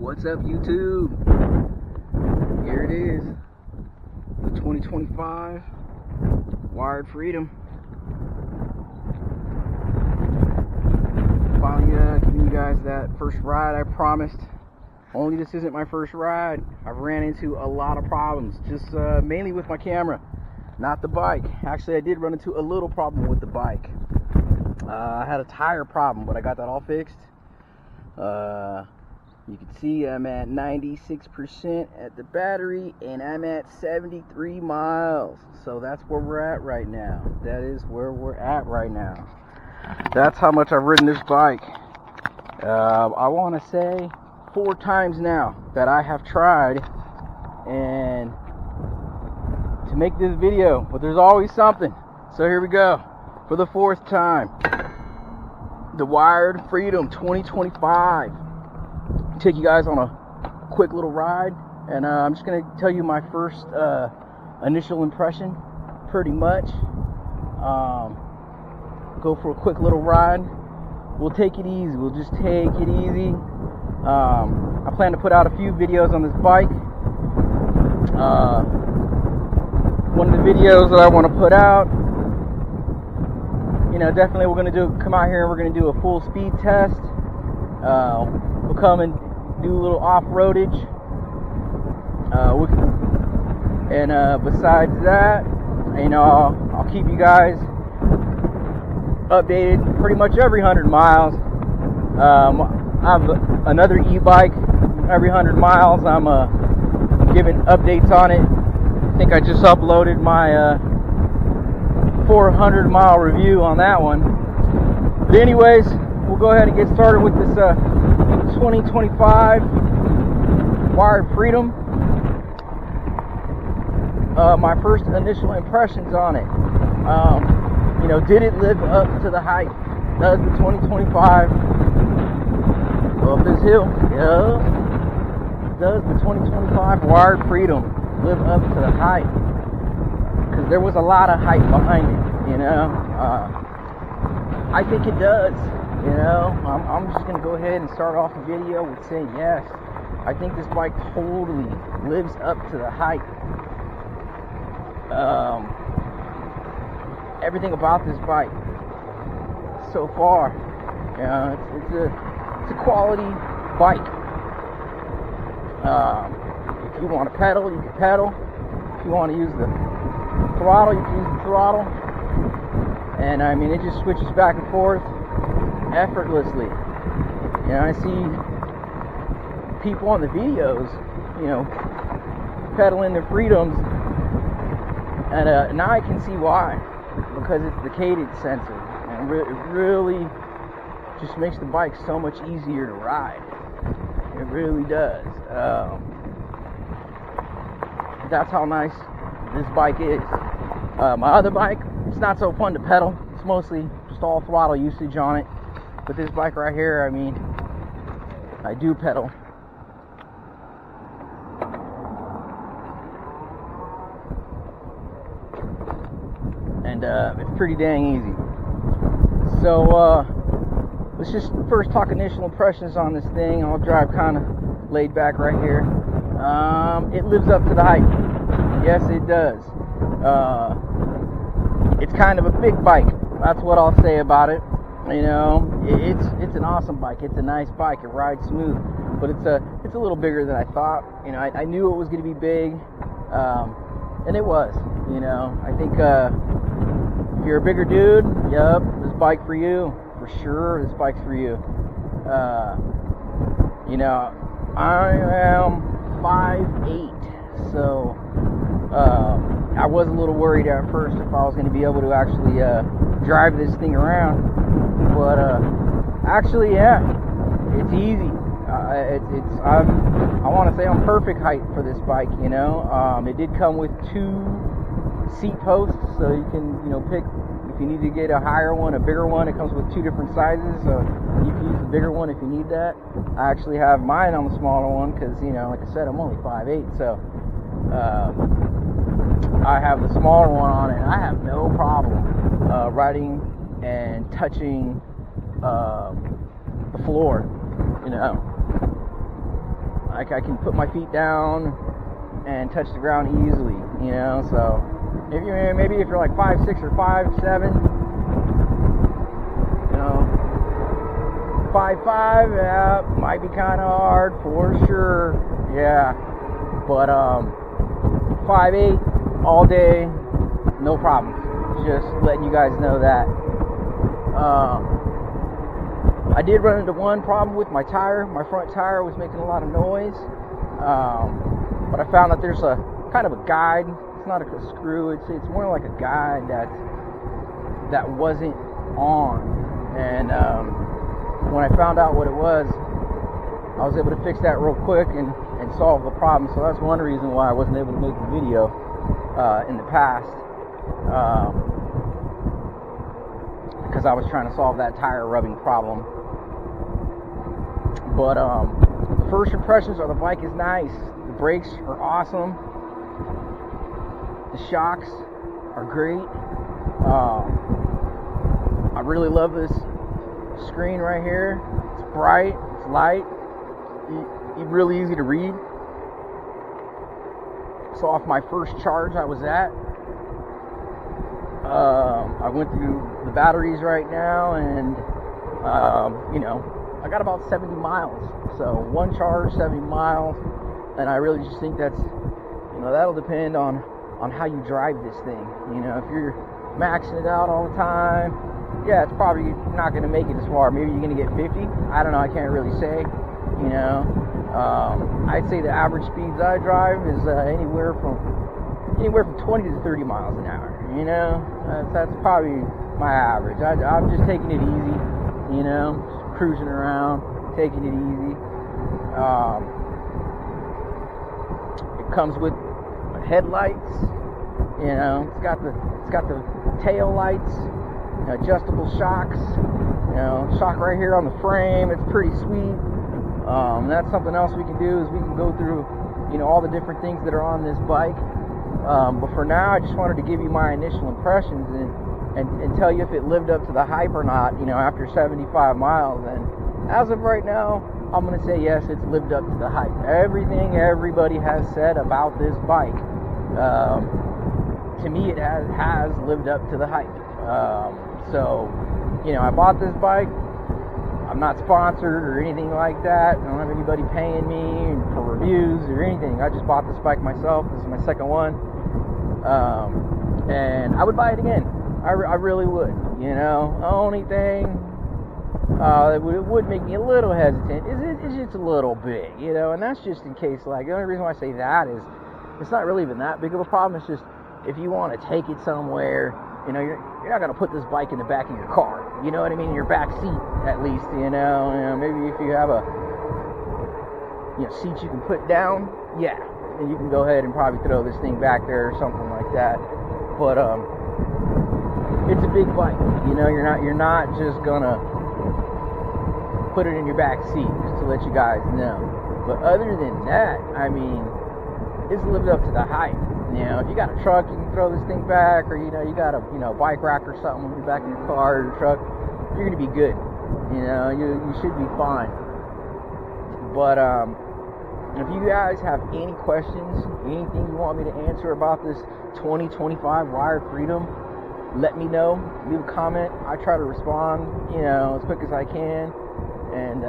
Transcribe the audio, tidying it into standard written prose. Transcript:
What's up, YouTube? Here it is, the 2025 Wired Freedom. Finally giving you guys that first ride I promised. Only this isn't my first ride. I've ran into a lot of problems, just mainly with my camera, not the bike. Actually, I did run into a little problem with the bike. I had a tire problem, but I got that all fixed. You can see I'm at 96% at the battery, and I'm at 73 miles. So that's where we're at right now. That is where we're at right now. That's how much I've ridden this bike. I want to say 4 times now that I have tried and to make this video, but there's always something. So here we go for the 4th time. The Wired Freedom 2025. Take you guys on a quick little ride, and I'm just gonna tell you my first initial impression, pretty much. Go for a quick little ride. We'll take it easy. We'll just take it easy. I plan to put out a few videos on this bike. One of the videos that I want to put out, definitely we're gonna come out here and we're gonna do a full speed test. We'll come and do a little off-roadage. Besides that, I'll keep you guys updated pretty much every 100 miles. I have another e-bike. Every 100 miles, I'm giving updates on it. I think I just uploaded my 400-mile review on that one. But anyways, we'll go ahead and get started with this 2025 Wired Freedom. My first initial impressions on it. Did it live up to the hype? Does the 2025 go up this hill? Yeah. Does the 2025 Wired Freedom live up to the hype? Because there was a lot of hype behind it. I think it does. I'm just going to go ahead and start off the video with saying yes. I think this bike totally lives up to the hype. Everything about this bike so far, it's a quality bike. If you want to pedal, you can pedal. If you want to use the throttle, you can use the throttle. And it just switches back and forth effortlessly. I see people on the videos, pedaling their Freedoms, and now I can see why, because it's the cadence sensor, and it really just makes the bike so much easier to ride. It really does. That's how nice this bike is. My other bike, it's not so fun to pedal. It's mostly just all throttle usage on it. But this bike right here, I do pedal. And it's pretty dang easy. So let's just first talk initial impressions on this thing. I'll drive kind of laid back right here. It lives up to the hype. Yes, it does. It's kind of a big bike. That's what I'll say about it. It's an awesome bike. It's a nice bike. It rides smooth, but it's a little bigger than I thought. I knew it was going to be big, and it was. I think if you're a bigger dude, yep, this bike for you, for sure. This bike's for you. I am 5'8", so I was a little worried at first if I was going to be able to actually drive this thing around. But actually, yeah, it's easy. I want to say I'm perfect height for this bike. It did come with 2 seat posts, so you can pick if you need to get a higher one, a bigger one. It comes with 2 different sizes, so you can use the bigger one if you need that. I actually have mine on the smaller one because like I said, I'm only 5'8", so I have the smaller one on it. And I have no problem riding and touching the floor. like I can put my feet down and touch the ground easily, you know. So maybe if you're like 5'6" or 5'7", you know, 5'5", yeah, might be kind of hard for sure, yeah. But 5'8" all day, no problem. Just letting you guys know that. I did run into one problem with my tire. My front tire was making a lot of noise, but I found that there's a kind of a guide. It's not a screw. It's more like a guide that wasn't on. And when I found out what it was, I was able to fix that real quick and solve the problem. So that's one reason why I wasn't able to make the video in the past, because I was trying to solve that tire rubbing problem. But the first impressions are the bike is nice. The brakes are awesome. The shocks are great. I really love this screen right here. It's bright, it's light, really easy to read. So off my first charge I was at, I went through the batteries right now, and you know, I got about 70 miles. So one charge, 70 miles, and I really just think that's, you know, that'll depend on how you drive this thing. You know, if you're maxing it out all the time, yeah, it's probably not going to make it as far. Maybe you're going to get 50. I don't know. I can't really say. You know, I'd say the average speeds I drive is anywhere from 20 to 30 miles an hour. You know, that's probably my average. I'm just taking it easy. You know, just cruising around, taking it easy. It comes with headlights. You know, it's got the tail lights, you know, adjustable shocks. You know, shock right here on the frame. It's pretty sweet. That's something else we can do, is we can go through, you know, all the different things that are on this bike. But for now, I just wanted to give you my initial impressions and tell you if it lived up to the hype or not, you know, after 75 miles. And as of right now, I'm going to say yes, it's lived up to the hype. Everything everybody has said about this bike, to me, it has lived up to the hype. So, you know, I bought this bike. I'm not sponsored or anything like that. I don't have anybody paying me for reviews or anything. I just bought this bike myself. This is my second one. And I would buy it again. I really would. You know, the only thing that would make me a little hesitant is just a little bit, you know, and that's just in case, like, the only reason why I say that is it's not really even that big of a problem. It's just if you want to take it somewhere, you know, you're not going to put this bike in the back of your car, you know what I mean, in your back seat at least, you know, maybe if you have a, you know, seat you can put down, yeah, and you can go ahead and probably throw this thing back there or something like that. But it's a big bike, you know, you're not just gonna put it in your back seat, just to let you guys know. But other than that, I mean, it's lived up to the hype. You know, if you got a truck, you can throw this thing back, or, you know, you got a, you know, bike rack or something in the back of your car or your truck, you're gonna be good. You know, you should be fine. But if you guys have any questions, anything you want me to answer about this 2025 Wired Freedom, let me know. Leave a comment. I try to respond, you know, as quick as I can. And